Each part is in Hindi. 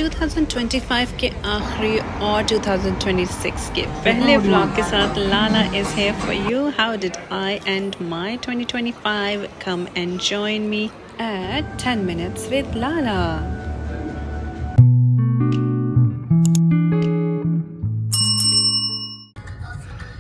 2025 के आखिरी और 2026 के पहले व्लॉग के साथ लाला is here for you. How did I end my 2025? Come and join me at 10 minutes with Lala.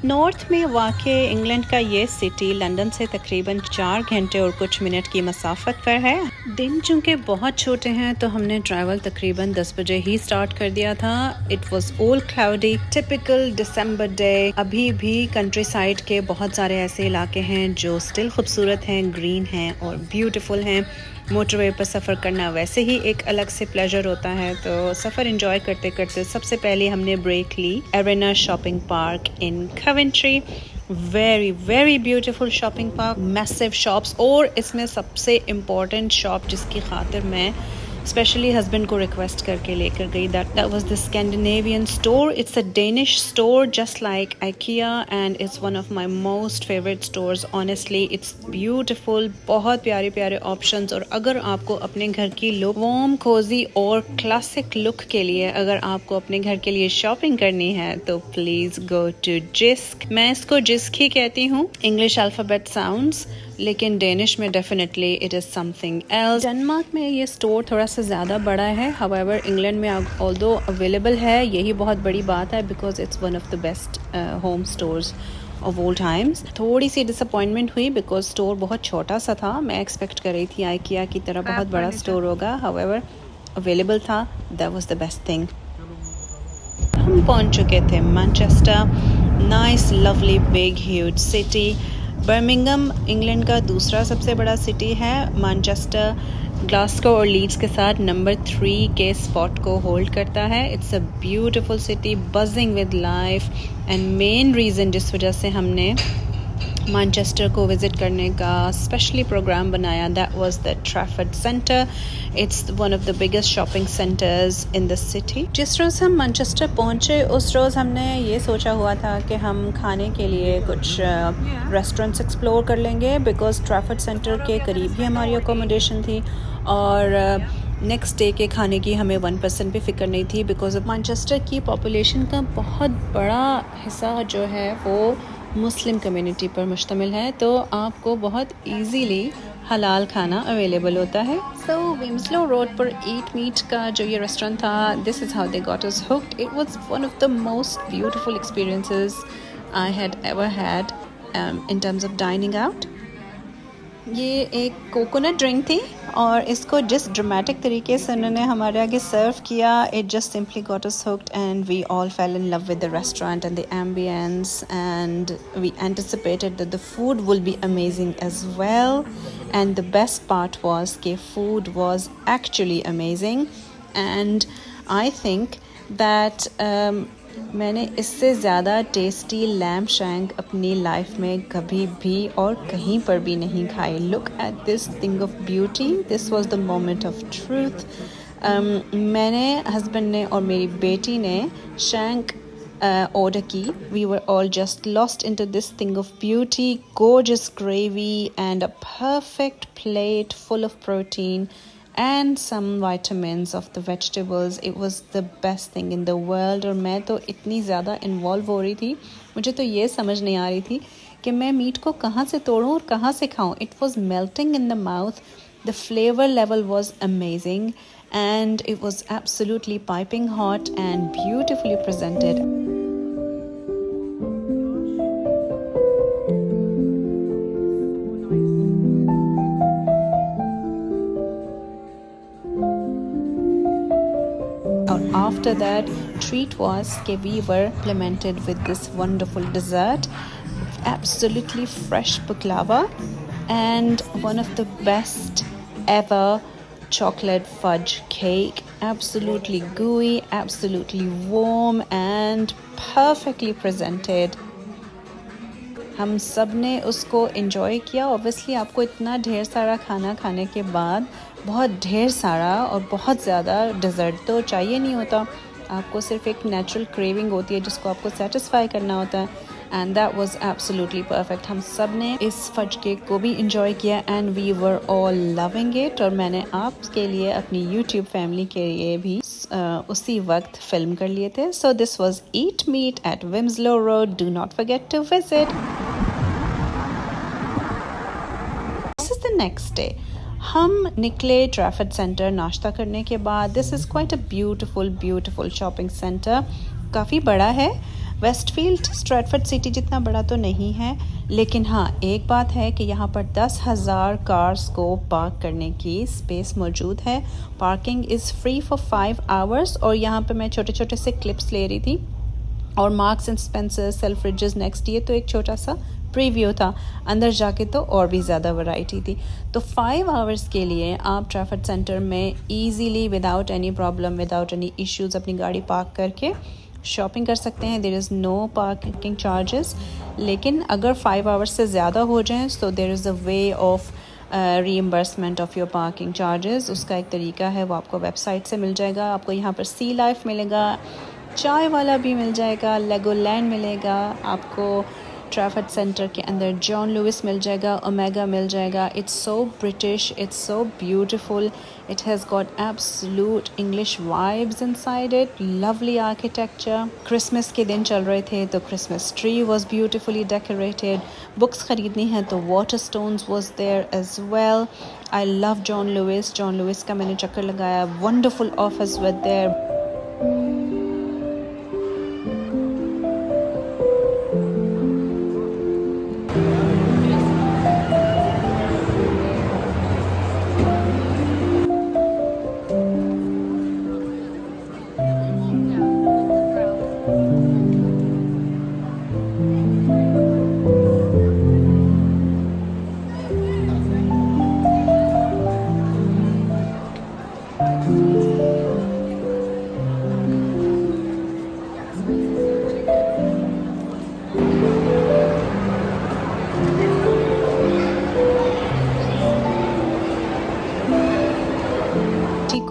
North में वाक़े इंग्लैंड का ये सिटी लंदन से तकरीबन 4 घंटे और कुछ मिनट की मसाफत पर है। दिन चूँकि बहुत छोटे हैं तो हमने ट्रैवल तकरीबन 10 बजे ही स्टार्ट कर दिया था। It was all cloudy, typical December day. अभी भी कंट्री साइड के बहुत सारे ऐसे इलाके हैं जो स्टिल खूबसूरत हैं, ग्रीन हैं और ब्यूटीफुल हैं। मोटरवे पर सफ़र करना वैसे ही एक अलग से प्लेजर होता है। तो सफ़र एंजॉय करते करते सबसे पहले हमने ब्रेक ली Arena shopping park in Coventry. Very very beautiful shopping park, massive shops, और इसमें सबसे इम्पॉर्टेंट शॉप जिसकी खातिर मैं स्पेशली हस्बैंड को रिक्वेस्ट करके लेकर गई, that was the Scandinavian store. It's a Danish store just like IKEA and it's one of my most favourite stores. Honestly it's beautiful, बहुत प्यारे प्यारे ऑप्शंस। और अगर आपको अपने घर की लुक वार्म, कोजी और क्लासिक लुक के लिए अगर आपको अपने घर के लिए शॉपिंग करनी है तो प्लीज गो टू जिस्क। मैं इसको जिस्क ही कहती हूँ, इंग्लिश अल्फ़ाबेट साउंड्स, लेकिन डेनिश में definitely it is something else. Denmark में ये स्टोर थोड़ा सा ज़्यादा बड़ा है, हाउएवर इंग्लैंड में ऑल्दो अवेलेबल है, यही बहुत बड़ी बात है because it's one of the best home stores of all times. थोड़ी सी डिसअपॉइंटमेंट हुई बिकॉज स्टोर बहुत छोटा सा था। मैं एक्सपेक्ट कर रही थी IKEA की तरह बहुत बड़ा स्टोर होगा, हाउएवर अवेलेबल था, that was the best thing. हम पहुंच चुके थे Manchester, nice lovely big huge city. Birmingham England का दूसरा सबसे बड़ा सिटी है। मैनचेस्टर ग्लासगो और लीड्स के साथ नंबर 3 के स्पॉट को होल्ड करता है। It's a beautiful city, buzzing with life. And main reason जिस वजह से हमने मैनचेस्टर को विज़िट करने का स्पेशली प्रोग्राम बनाया, that was the Trafford centre. It's one of the biggest shopping centres in the city. जिस रोज़ हम मैनचेस्टर पहुँचे उस रोज़ हमने ये सोचा हुआ था कि हम खाने के लिए कुछ रेस्टोरेंट्स एक्सप्लोर कर लेंगे बिकॉज ट्रैफर्ड सेंटर के करीब ही हमारी अकोमोडेशन थी। और नेक्स्ट डे के खाने की हमें 1% भी फिक्र नहीं थी बिकॉज मैनचेस्टर की पॉपुलेशन का बहुत बड़ा हिस्सा जो है वो मुस्लिम कम्युनिटी पर मुश्तमिल है, तो आपको बहुत इजीली हलाल खाना अवेलेबल होता है। सो विम्सलो रोड पर ईट मीट का जो ये रेस्टोरेंट था, this is how they got us hooked. It was one of the most beautiful experiences I had ever had in terms of dining out. ये एक कोकोनट ड्रिंक थी और इसको जिस ड्रामेटिक तरीके से उन्होंने हमारे आगे सर्व किया, it just simply got us hooked and we all fell in love with the restaurant and the ambience and we anticipated that the food will be amazing as well. And the best part was कि food was actually amazing and I think that मैंने इससे ज़्यादा टेस्टी लैम्ब शैंक अपनी लाइफ में कभी भी और कहीं पर भी नहीं खाई। Look at this thing of beauty, this was the moment of truth. मैंने, हस्बैंड ने और मेरी बेटी ने शैंक ऑर्डर की। We were all just lost into this thing of beauty, gorgeous gravy and a perfect plate full of protein and some vitamins of the vegetables. It was the best thing in the world। और मैं तो इतनी ज़्यादा इन्वॉल्व हो रही थी, मुझे तो ये समझ नहीं आ रही थी कि मैं मीट को कहाँ से तोड़ूँ और कहाँ से खाऊँ। It was melting in the mouth, the flavor level was amazing and it was absolutely piping hot and beautifully presented. After that, treat was that we were implemented with this wonderful dessert, absolutely fresh baklava and one of the best ever chocolate fudge cake, absolutely gooey, absolutely warm and perfectly presented. हम सब ने उसको enjoy किया। Obviously आपको इतना ढेर सारा खाना खाने के बाद बहुत ढेर सारा और बहुत ज़्यादा डिज़र्ट तो चाहिए नहीं होता, आपको सिर्फ एक नेचुरल क्रेविंग होती है जिसको आपको सेटिस्फाई करना होता है। And that was absolutely perfect. हम सब ने इस फज केक को भी इंजॉय किया and we were all loving it. और मैंने आपके लिए, अपनी यूट्यूब फैमिली के लिए भी उसी वक्त फिल्म कर लिए थे. So this was eat meet at Wilmslow Road. Do not forget to visit. This is the next day. हम निकले ट्रैफर्ड सेंटर नाश्ता करने के बाद. This is quite a beautiful shopping centre. काफ़ी बड़ा है. वेस्टफील्ड स्ट्रैटफर्ड सिटी जितना बड़ा तो नहीं है, लेकिन हाँ एक बात है कि यहाँ पर 10,000 कार्स को पार्क करने की स्पेस मौजूद है. Parking is free for 5 hours. और यहाँ पे मैं छोटे छोटे से क्लिप्स ले रही थी. और मार्क्स एंड स्पेंसर, सेल्फ्रिजेस नेक्स्ट, ये तो एक छोटा सा प्रीव्यू था. अंदर जाके तो और भी ज़्यादा वैरायटी थी. तो 5 आवर्स के लिए आप ट्रैफर्ड सेंटर में easily without any problem, without any issues अपनी गाड़ी पार्क करके शॉपिंग कर सकते हैं. There is no parking charges. लेकिन अगर 5 आवर्स से ज़्यादा हो जाएं तो there is a way of reimbursement of your parking charges. उसका एक तरीका है, वो आपको वेबसाइट से मिल जाएगा. आपको यहाँ पर सी लाइफ मिलेगा, चाय वाला भी मिल जाएगा, लेगोलैंड मिलेगा आपको. ट्रैफर्ड सेंटर के अंदर जॉन लुइस मिल जाएगा, ओमेगा मिल जाएगा. It's so British, it's so beautiful. It has got absolute English vibes inside it. Lovely architecture. Christmas के दिन चल रहे थे तो Christmas tree was beautifully decorated. Books ख़रीदनी है तो Waterstones was there as well. I love John Lewis. John Lewis का मैंने चक्कर लगाया. Wonderful offers with there.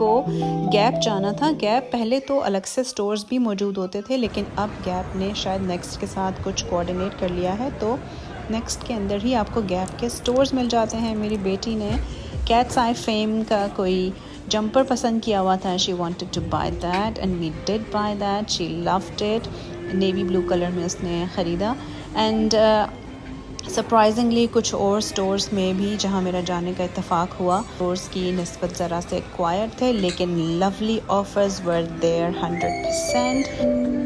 को गैप जाना था. गैप पहले तो अलग से स्टोर्स भी मौजूद होते थे, लेकिन अब गैप ने शायद नेक्स्ट के साथ कुछ कोऑर्डिनेट कर लिया है, तो नेक्स्ट के अंदर ही आपको गैप के स्टोर्स मिल जाते हैं. मेरी बेटी ने कैट्स आई फेम का कोई जंपर पसंद किया हुआ था. She wanted to buy that and we did buy that. She loved it. Navy blue colour में उसने ख़रीदा. एंड सरप्राइजिंगली कुछ और स्टोर्स में भी जहां मेरा जाने का इत्तेफाक हुआ, स्टोर्स की निस्बत ज़रा से क्वाइट थे, लेकिन लवली ऑफर्स वर देयर 100%.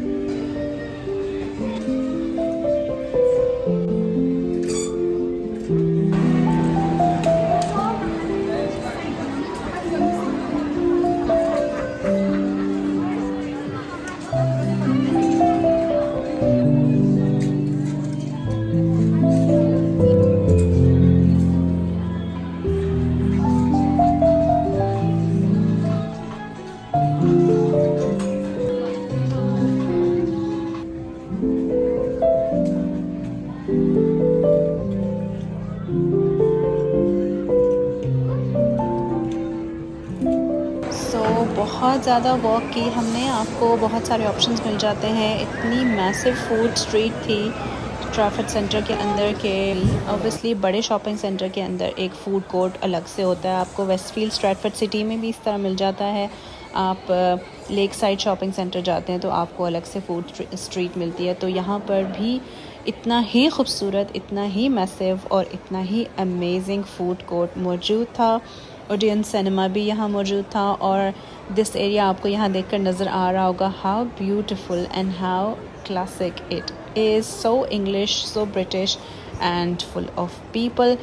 बहुत ज़्यादा वॉक की हमने. आपको बहुत सारे ऑप्शंस मिल जाते हैं. इतनी मैसिव फूड स्ट्रीट थी ट्रैफर्ड सेंटर के अंदर के. ऑब्वियसली बड़े शॉपिंग सेंटर के अंदर एक फ़ूड कोर्ट अलग से होता है. आपको वेस्टफील्ड स्ट्रैटफर्ड सिटी में भी इस तरह मिल जाता है. आप लेक साइड शॉपिंग सेंटर जाते हैं तो आपको अलग से फूड स्ट्रीट मिलती है. तो यहाँ पर भी इतना ही खूबसूरत, इतना ही मैसिव और इतना ही अमेजिंग फ़ूड कोर्ट मौजूद था. ओडियन सिनेमा भी यहाँ मौजूद था. और दिस एरिया आपको यहाँ देखकर नज़र आ रहा होगा how beautiful and how classic it is. So English, so British and full of people.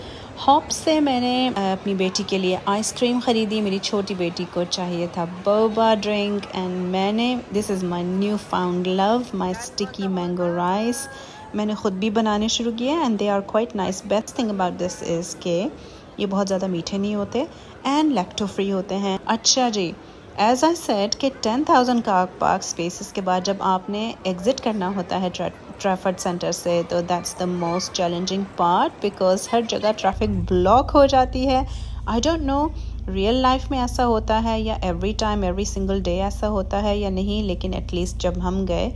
Hop से मैंने अपनी बेटी के लिए आइसक्रीम ख़रीदी. मेरी छोटी बेटी को चाहिए था बोबा ड्रिंक एंड मैंने, this is my new found love, my sticky mango rice. मैंने ख़ुद भी बनाने शुरू किए and they are quite nice. Best thing about this is के ये बहुत ज़्यादा मीठे नहीं होते एंड लैक्टो फ्री होते हैं. अच्छा जी, एज आई सेड कि 10,000 कार पार्क स्पेसेस के बाद जब आपने एग्ज़िट करना होता है ट्रैफर्ड सेंटर से, तो that's the most challenging part because हर जगह ट्रैफिक ब्लॉक हो जाती है. I don't know real life में ऐसा होता है या every time every single day ऐसा होता है या नहीं, लेकिन एटलीस्ट जब हम गए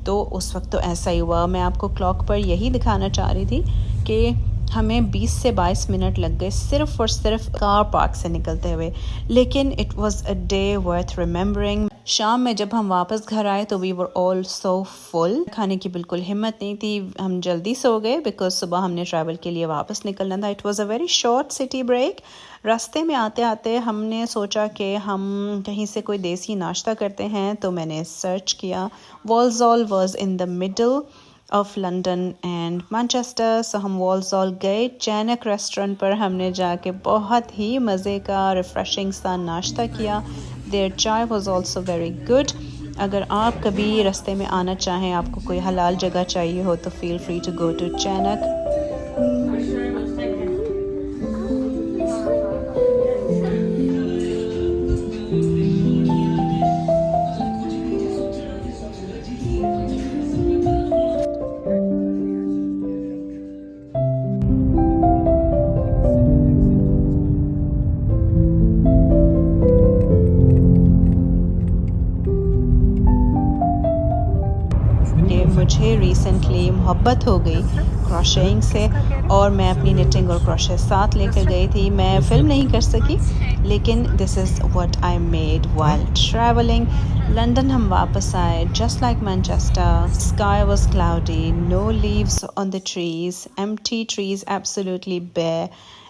तो उस वक्त तो ऐसा ही हुआ. मैं आपको क्लॉक पर यही दिखाना चाह रही थी कि हमें 20 से 22 मिनट लग गए सिर्फ और सिर्फ कार पार्क से निकलते हुए. लेकिन it was a day worth remembering. शाम में जब हम वापस घर आए तो we were all so full, खाने की बिल्कुल हिम्मत नहीं थी। हम जल्दी सो गए बिकॉज सुबह हमने ट्रैवल के लिए वापस निकलना था। It was a very short city break. रास्ते में आते आते हमने सोचा कि हम कहीं से कोई देसी नाश्ता करते हैं, तो मैंने सर्च किया। Walsall was in the middle of London and Manchester, so हम वॉल्सॉल गए। चैनक रेस्टोरेंट पर हमने जाके बहुत ही मज़े का रिफ़्रेशिंग सा नाश्ता किया। देयर चाय वाज आल्सो वेरी गुड। अगर आप कभी रास्ते में आना चाहें, आपको कोई हलाल जगह चाहिए हो, तो feel free to go to चैनक। मुझे रिसेंटली मोहब्बत हो गई क्रोशेइंग से, और मैं अपनी निटिंग और क्रोशे साथ लेकर गई थी। मैं फिल्म नहीं कर सकी, लेकिन this is what I made while travelling. London हम वापस आए just like Manchester. Sky was cloudy, no leaves on the trees, empty trees, absolutely bare,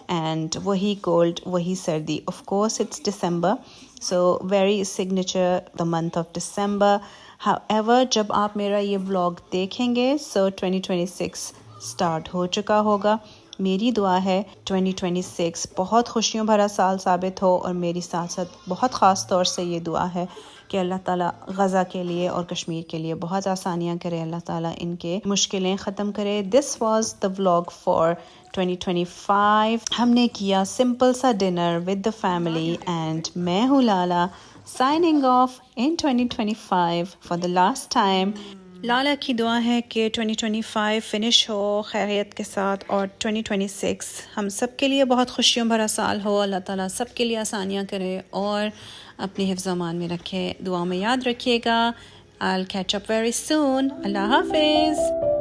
and वही कोल्ड, वही सर्दी। Of course it's December, so very signature the month of December. However, जब आप मेरा ये व्लॉग देखेंगे, सो 2026 स्टार्ट हो चुका होगा। मेरी दुआ है 2026 बहुत खुशियों भरा साल साबित हो, और मेरी साथ साथ बहुत ख़ास तौर से ये दुआ है कि अल्लाह ताला गज़ा के लिए और कश्मीर के लिए बहुत आसानियाँ करे, अल्लाह ताला इनके मुश्किलें ख़त्म करे। This was the vlog for 2025। हमने किया सिंपल सा dinner with the family, and मैं हूँ लाला, signing off in 2025 for the last time. लाला की दुआ है कि 2025 फिनिश हो खैरियत के साथ, और 2026 हम सब के लिए बहुत खुशियों भरा साल हो। अल्लाह ताला सब के लिए आसानियाँ करे और अपने हिफ्ज़ अमान में रखे। दुआ में याद रखिएगा। I'll catch up very soon. अल्लाह हाफिज़।